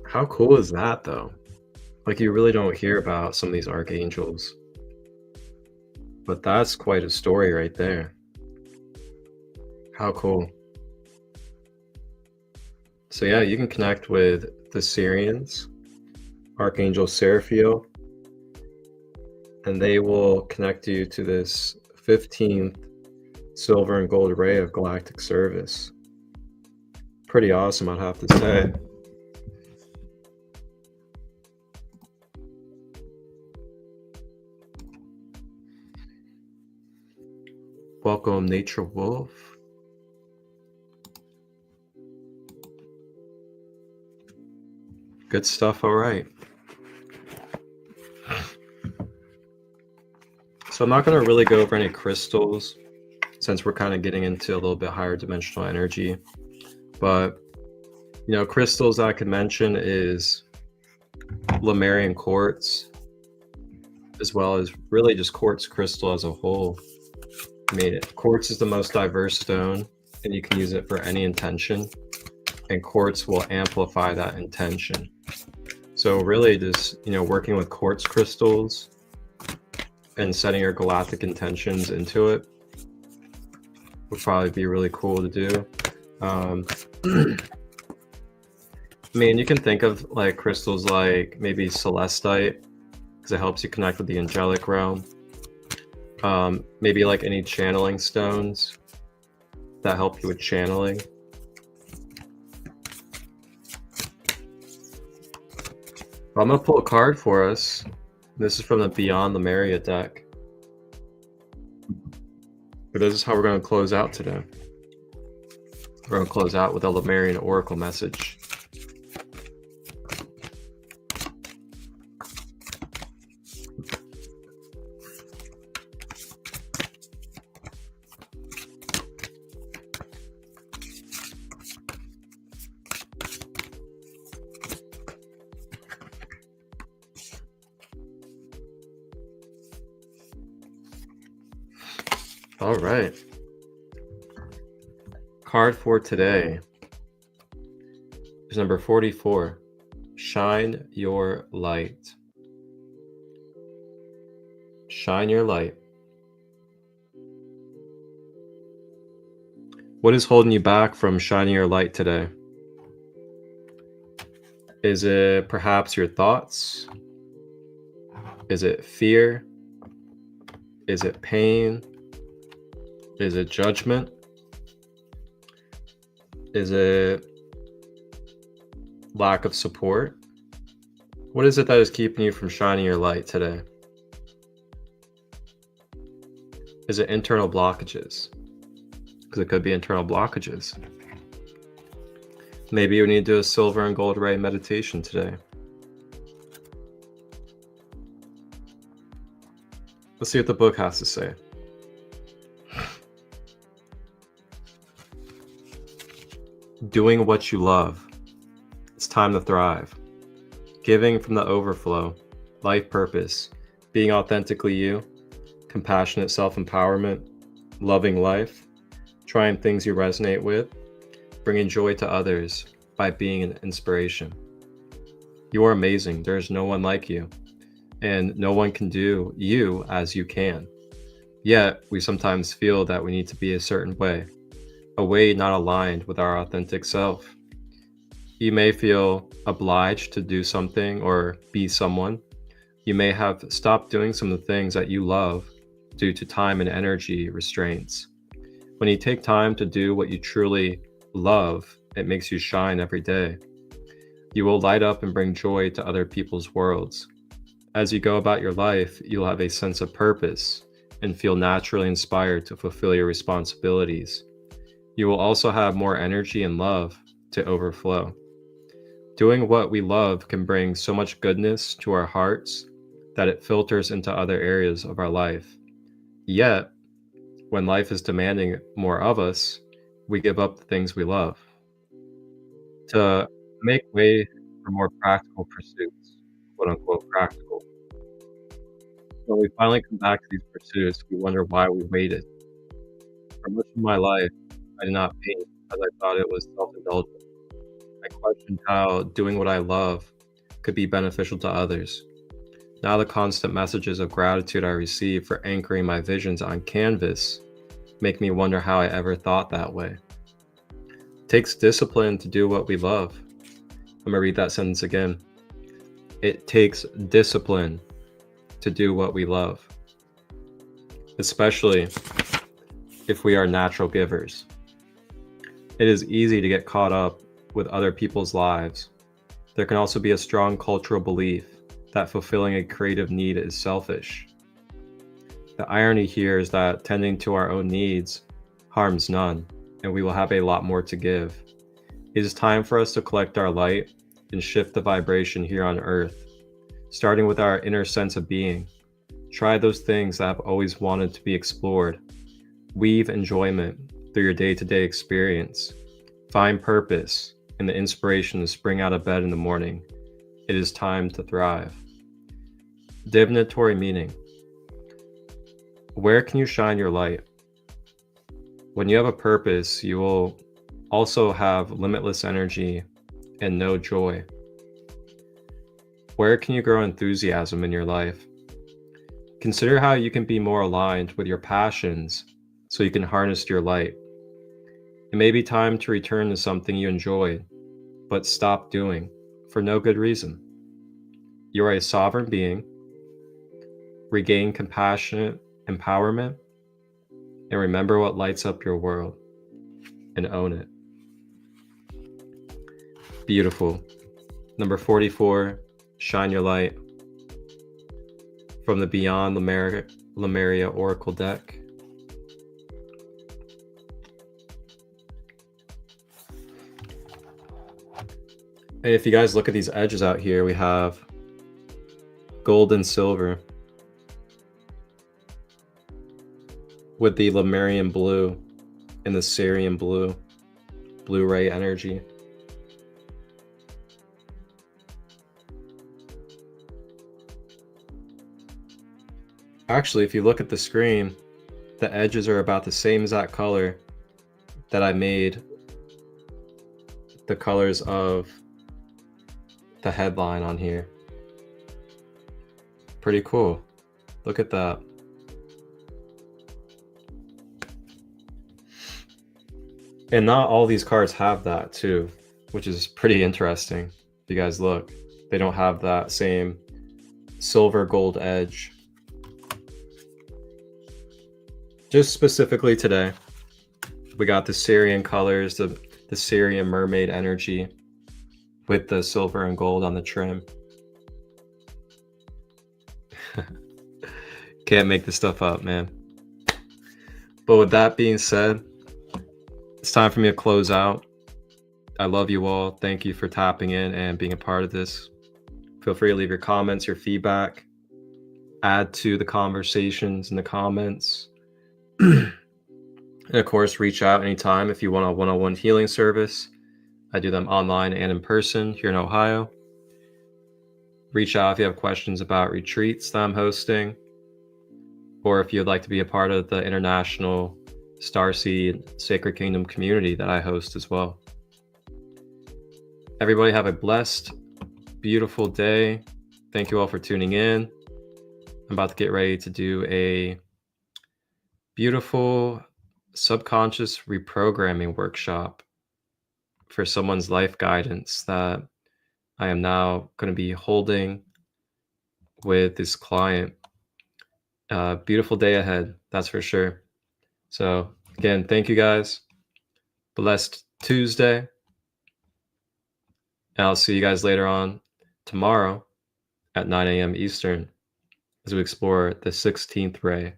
How cool is that, though? Like, you really don't hear about some of these archangels. But that's quite a story right there. How cool. So yeah, you can connect with the Syrians, Archangel Seraphiel, and they will connect you to this 15th silver and gold ray of galactic service. Pretty awesome, I'd have to say. Welcome, Nature Wolf. Good stuff, all right. So I'm not going to really go over any crystals since we're kind of getting into a little bit higher dimensional energy. But, crystals I could mention is Lemurian quartz, as well as really just quartz crystal as a whole. I mean, quartz is the most diverse stone, and you can use it for any intention, and quartz will amplify that intention. So really just, working with quartz crystals and setting your galactic intentions into it would probably be really cool to do. I mean, you can think of like crystals like maybe celestite, because it helps you connect with the angelic realm. Maybe like any channeling stones that help you with channeling. I'm going to pull a card for us. This is from the Beyond Lemuria deck. But this is how we're going to close out today. We're going to close out with a Lemurian Oracle message. All right. Card for today is number 44. Shine your light. Shine your light. What is holding you back from shining your light today? Is it perhaps your thoughts? Is it fear? Is it pain? Is it judgment? Is it lack of support? What is it that is keeping you from shining your light today? Is it internal blockages? Because it could be internal blockages. Maybe you need to do a silver and gold ray meditation today. Let's see what the book has to say. Doing what you love. It's time to thrive. Giving from the overflow. Life purpose. Being authentically you. Compassionate self-empowerment. Loving life. Trying things you resonate with. Bringing joy to others by being an inspiration. You are amazing. There is no one like you. And no one can do you as you can. Yet, we sometimes feel that we need to be a certain way. A way not aligned with our authentic self. You may feel obliged to do something or be someone. You may have stopped doing some of the things that you love due to time and energy restraints. When you take time to do what you truly love, it makes you shine every day. You will light up and bring joy to other people's worlds. As you go about your life, you'll have a sense of purpose and feel naturally inspired to fulfill your responsibilities. You will also have more energy and love to overflow. Doing what we love can bring so much goodness to our hearts that it filters into other areas of our life. Yet, when life is demanding more of us, we give up the things we love. To make way for more practical pursuits, quote unquote practical. When we finally come back to these pursuits, we wonder why we waited. For much of my life, I did not paint as I thought it was self-indulgent. I questioned how doing what I love could be beneficial to others. Now the constant messages of gratitude I receive for anchoring my visions on canvas make me wonder how I ever thought that way. It takes discipline to do what we love. I'm going to read that sentence again. It takes discipline to do what we love, especially if we are natural givers. It is easy to get caught up with other people's lives. There can also be a strong cultural belief that fulfilling a creative need is selfish. The irony here is that tending to our own needs harms none, and we will have a lot more to give. It is time for us to collect our light and shift the vibration here on Earth, starting with our inner sense of being. Try those things that have always wanted to be explored. Weave enjoyment through your day-to-day experience. Find purpose and the inspiration to spring out of bed in the morning. It is time to thrive. Divinatory meaning. Where can you shine your light? When you have a purpose, you will also have limitless energy and no joy. Where can you grow enthusiasm in your life? Consider how you can be more aligned with your passions so you can harness your light. It may be time to return to something you enjoyed, but stop doing for no good reason. You are a sovereign being. Regain compassionate empowerment and remember what lights up your world and own it. Beautiful. Number 44, shine your light. From the Beyond Lemuria Oracle deck. And if you guys look at these edges out here, we have gold and silver with the Lemurian blue and the Syrian blue, Blu-ray energy. Actually, if you look at the screen, the edges are about the same exact color that I made the colors of the headline on here. Pretty cool. Look at that. And not all these cards have that too, which is pretty interesting. If you guys look, they don't have that same silver gold edge. Just specifically today, we got the Syrian colors, the Syrian mermaid energy with the silver and gold on the trim. Can't make this stuff up, man. But with that being said, it's time for me to close out. I love you all. Thank you for tapping in and being a part of this. Feel free to leave your comments, your feedback, add to the conversations in the comments. And of course, reach out anytime if you want a one-on-one healing service. I do them online and in person here in Ohio. Reach out if you have questions about retreats that I'm hosting, or if you'd like to be a part of the international Starseed Sacred Kingdom community that I host as well. Everybody have a blessed, beautiful day. Thank you all for tuning in. I'm about to get ready to do a beautiful subconscious reprogramming workshop for someone's life guidance that I am now going to be holding with this client. Beautiful day ahead, that's for sure. So again, thank you guys. Blessed Tuesday. And I'll see you guys later on tomorrow at 9 a.m. Eastern as we explore the 16th ray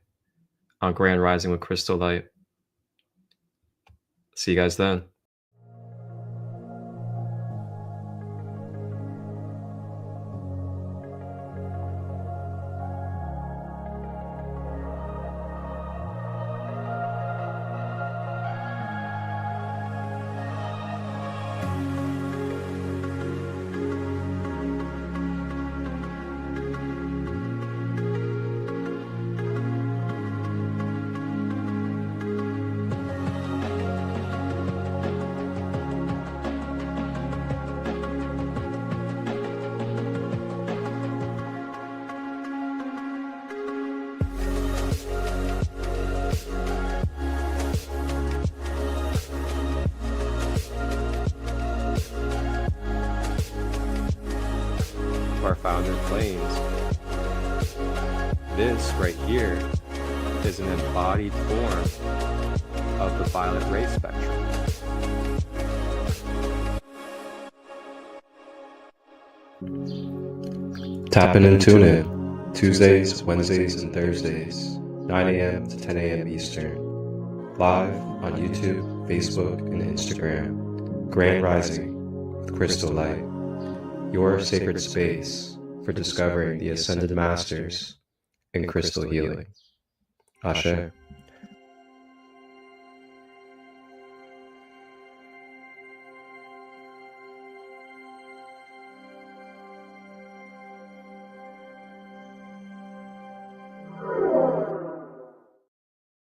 on Grand Rising with ChristoLight. See you guys then. Our founder claims this right here is an embodied form of the violet ray spectrum. Tap in and tune in Tuesdays, Wednesdays, and Thursdays, 9 a.m. to 10 a.m. Eastern, live on YouTube, Facebook, and Instagram. Grand Rising with ChristoLight. your sacred space for discovering the Ascended Masters in crystal healing. Ashe.